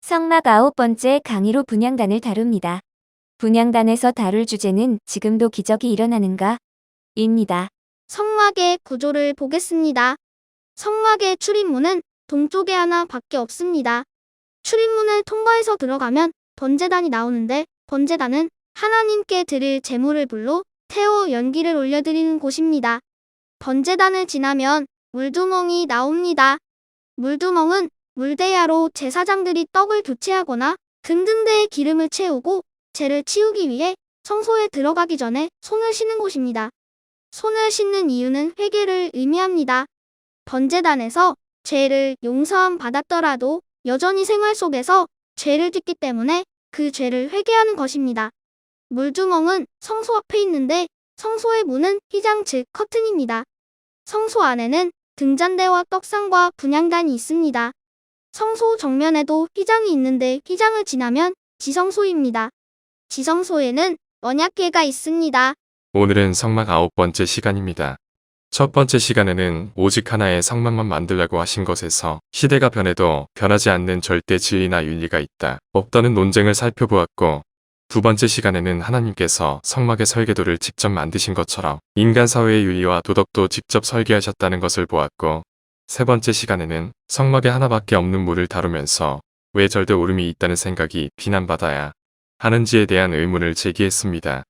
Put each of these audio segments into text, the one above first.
성막 9번째 강의로 분향단을 다룹니다. 분향단에서 다룰 주제는 지금도 기적이 일어나는가? 입니다. 성막의 구조를 보겠습니다. 성막의 출입문은 동쪽에 하나밖에 없습니다. 출입문을 통과해서 들어가면 번제단이 나오는데 번제단은 하나님께 드릴 제물을 불로 태워 연기를 올려드리는 곳입니다. 번제단을 지나면 물두멍이 나옵니다. 물두멍은 물대야로 제사장들이 떡을 교체하거나 금 등대에 기름을 채우고 죄를 치우기 위해 성소에 들어가기 전에 손을 씻는 곳입니다. 손을 씻는 이유는 회개를 의미합니다. 번제단에서 죄를 용서함 받았더라도 여전히 생활 속에서 죄를 짓기 때문에 그 죄를 회개하는 것입니다. 물두멍은 성소 앞에 있는데 성소의 문은 휘장 즉 커튼입니다. 성소 안에는 등잔대와 떡상과 분향단이 있습니다. 성소 정면에도 휘장이 있는데 휘장을 지나면 지성소입니다. 지성소에는 언약궤가 있습니다. 오늘은 성막 9번째 시간입니다. 첫 번째 시간에는 오직 하나의 성막만 만들라고 하신 것에서 시대가 변해도 변하지 않는 절대 진리나 윤리가 있다, 없다는 논쟁을 살펴보았고, 두 번째 시간에는 하나님께서 성막의 설계도를 직접 만드신 것처럼 인간 사회의 윤리와 도덕도 직접 설계하셨다는 것을 보았고, 세 번째 시간에는 성막에 하나밖에 없는 물을 다루면서 왜 절대 오름이 있다는 생각이 비난받아야 하는지에 대한 의문을 제기했습니다.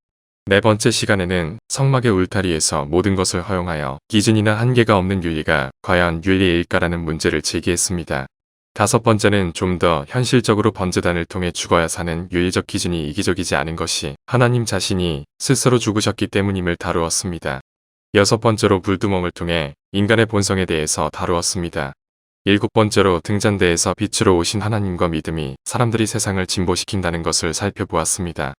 네 번째 시간에는 성막의 울타리에서 모든 것을 허용하여 기준이나 한계가 없는 윤리가 과연 윤리일까라는 문제를 제기했습니다. 다섯 번째는 좀 더 현실적으로 번제단을 통해 죽어야 사는 윤리적 기준이 이기적이지 않은 것이 하나님 자신이 스스로 죽으셨기 때문임을 다루었습니다. 여섯 번째로 물두멍을 통해 인간의 본성에 대해서 다루었습니다. 일곱 번째로 등잔대에서 빛으로 오신 하나님과 믿음이 사람들이 세상을 진보시킨다는 것을 살펴보았습니다.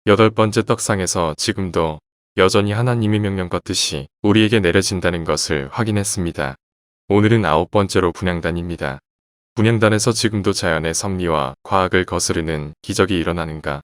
여덟 번째 떡상에서 지금도 여전히 하나님의 명령과 뜻이 우리에게 내려진다는 것을 확인했습니다. 오늘은 아홉 번째로 분향단입니다. 분향단에서 지금도 자연의 섭리와 과학을 거스르는 기적이 일어나는가?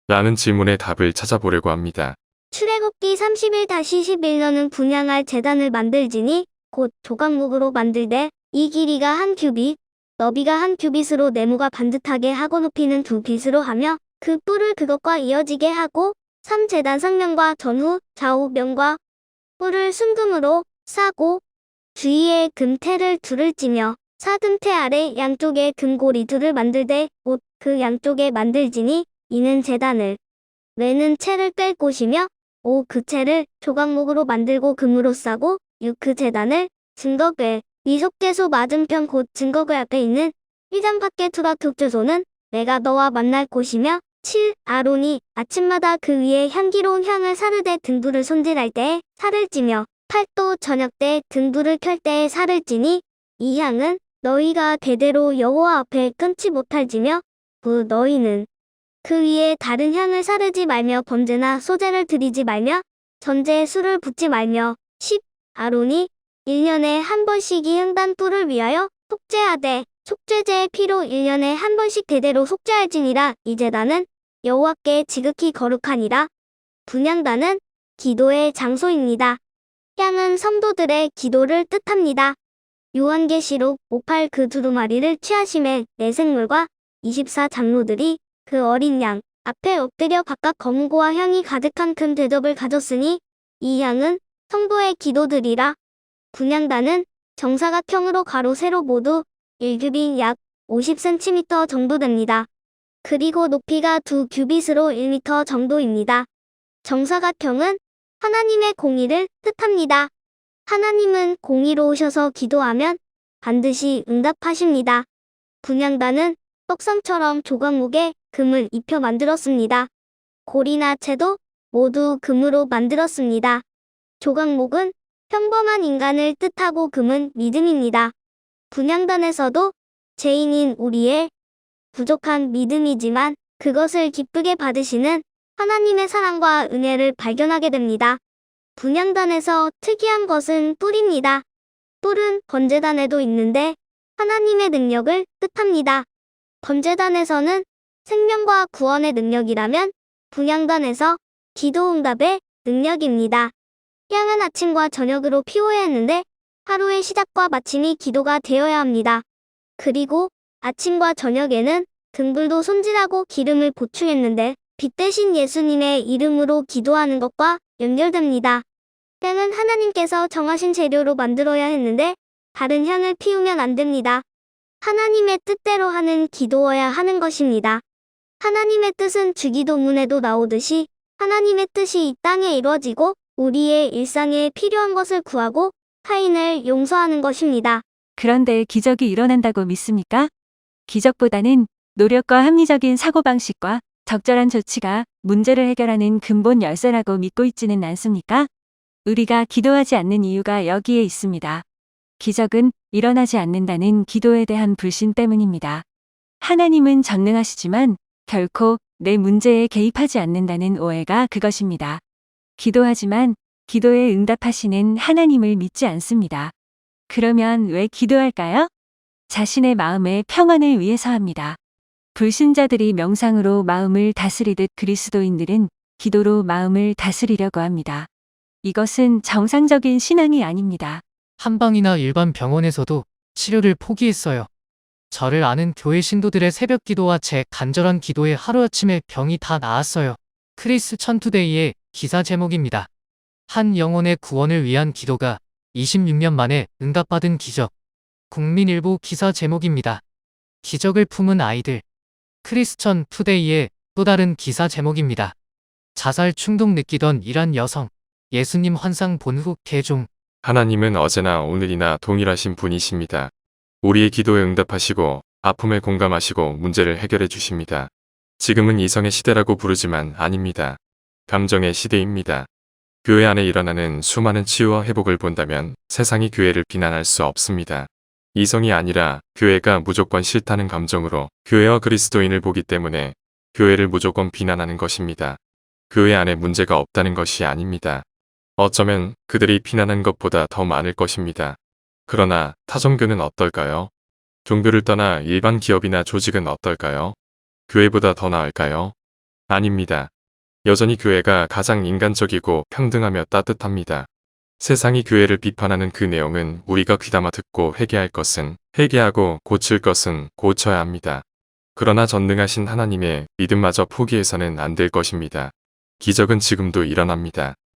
라는 질문의 답을 찾아보려고 합니다. 출애굽기 31-11년은 분향할 제단을 만들지니 곧 조각목으로 만들되 이 길이가 한 규빗, 너비가 한 규빗으로 네모가 반듯하게 하고 높이는 2빗으로 하며 그 뿔을 그것과 이어지게 하고 3제단 상면과 전후, 좌우 면과 뿔을 순금으로 싸고 주위에 금테를 둘을 찌며 사금테 아래 양쪽에 금고리 둘을 만들되 곧 그 양쪽에 만들지니 이는 제단을 외는 채를 뺄 곳이며 오 그 채를 조각목으로 만들고 금으로 싸고 육 그 제단을 증거궤 미속죄소 맞은편 곧 증거궤 앞에 있는 휘장 밖에 두라 tuk주소는 내가 너와 만날 곳이며 7. 아론이 아침마다 그 위에 향기로운 향을 사르되 등불을 손질할 때에 살을 찌며 8. 또 저녁 때 등불을 켤 때에 살을 찌니 이 향은 너희가 대대로 여호와 앞에 끊지 못할지며 9. 너희는 그 위에 다른 향을 사르지 말며 번제나 소제를 드리지 말며 전제에 술을 붓지 말며 10. 아론이 1년에 한 번씩 이 흥단 뿔을 위하여 속죄하되 속죄제의 피로 1년에 한 번씩 대대로 속죄할지니라. 이 제단은 여호와께 지극히 거룩하니라. 분향단은 기도의 장소입니다. 향은 성도들의 기도를 뜻합니다. 요한계시록 58 그 두루마리를 취하심에 네 생물과 24 장로들이 그 어린 양 앞에 엎드려 각각 검은고와 향이 가득한 금 대접을 가졌으니 이 향은 성도의 기도들이라. 분향단은 정사각형으로 가로 세로 모두 1규빗 약 50cm 정도 됩니다. 그리고 높이가 2규빗으로 1m 정도입니다. 정사각형은 하나님의 공의를 뜻합니다. 하나님은 공의로우셔서 기도하면 반드시 응답하십니다. 분향단은 떡상처럼 조각목에 금을 입혀 만들었습니다. 고리나 채도 모두 금으로 만들었습니다. 조각목은 평범한 인간을 뜻하고 금은 믿음입니다. 분향단에서도 죄인인 우리의 부족한 믿음이지만 그것을 기쁘게 받으시는 하나님의 사랑과 은혜를 발견하게 됩니다. 분향단에서 특이한 것은 뿔입니다. 뿔은 번제단에도 있는데 하나님의 능력을 뜻합니다. 번제단에서는 생명과 구원의 능력이라면 분향단에서 기도응답의 능력입니다. 향은 아침과 저녁으로 피워야 했는데 하루의 시작과 마침이 기도가 되어야 합니다. 그리고 아침과 저녁에는 등불도 손질하고 기름을 보충했는데 빛 대신 예수님의 이름으로 기도하는 것과 연결됩니다. 향은 하나님께서 정하신 재료로 만들어야 했는데 다른 향을 피우면 안 됩니다. 하나님의 뜻대로 하는 기도어야 하는 것입니다. 하나님의 뜻은 주기도문에도 나오듯이 하나님의 뜻이 이 땅에 이루어지고 우리의 일상에 필요한 것을 구하고 타인을 용서하는 것입니다. 그런데 기적이 일어난다고 믿습니까? 기적보다는 노력과 합리적인 사고방식과 적절한 조치가 문제를 해결하는 근본 열쇠라고 믿고 있지는 않습니까? 우리가 기도하지 않는 이유가 여기에 있습니다. 기적은 일어나지 않는다는 기도에 대한 불신 때문입니다. 하나님은 전능하시지만 결코 내 문제에 개입하지 않는다는 오해가 그것입니다. 기도하지만 기도에 응답하시는 하나님을 믿지 않습니다. 그러면 왜 기도할까요? 자신의 마음의 평안을 위해서 합니다. 불신자들이 명상으로 마음을 다스리듯 그리스도인들은 기도로 마음을 다스리려고 합니다. 이것은 정상적인 신앙이 아닙니다. 한방이나 일반 병원에서도 치료를 포기했어요. 저를 아는 교회 신도들의 새벽 기도와 제 간절한 기도에 하루아침에 병이 다 나았어요. 크리스천 투데이의 기사 제목입니다. 한 영혼의 구원을 위한 기도가 26년 만에 응답받은 기적. 국민일보 기사 제목입니다. 기적을 품은 아이들. 크리스천 투데이의 또 다른 기사 제목입니다. 자살 충동 느끼던 이란 여성. 예수님 환상 본 후 개종. 하나님은 어제나 오늘이나 동일하신 분이십니다. 우리의 기도에 응답하시고 아픔에 공감하시고 문제를 해결해 주십니다. 지금은 이성의 시대라고 부르지만 아닙니다. 감정의 시대입니다. 교회 안에 일어나는 수많은 치유와 회복을 본다면 세상이 교회를 비난할 수 없습니다. 이성이 아니라 교회가 무조건 싫다는 감정으로 교회와 그리스도인을 보기 때문에 교회를 무조건 비난하는 것입니다. 교회 안에 문제가 없다는 것이 아닙니다. 어쩌면 그들이 비난한 것보다 더 많을 것입니다. 그러나 타종교는 어떨까요? 종교를 떠나 일반 기업이나 조직은 어떨까요? 교회보다 더 나을까요? 아닙니다. 여전히 교회가 가장 인간적이고 평등하며 따뜻합니다. 세상이 교회를 비판하는 그 내용은 우리가 귀담아 듣고 회개할 것은 회개하고 고칠 것은 고쳐야 합니다. 그러나 전능하신 하나님의 믿음마저 포기해서는 안 될 것입니다. 기적은 지금도 일어납니다.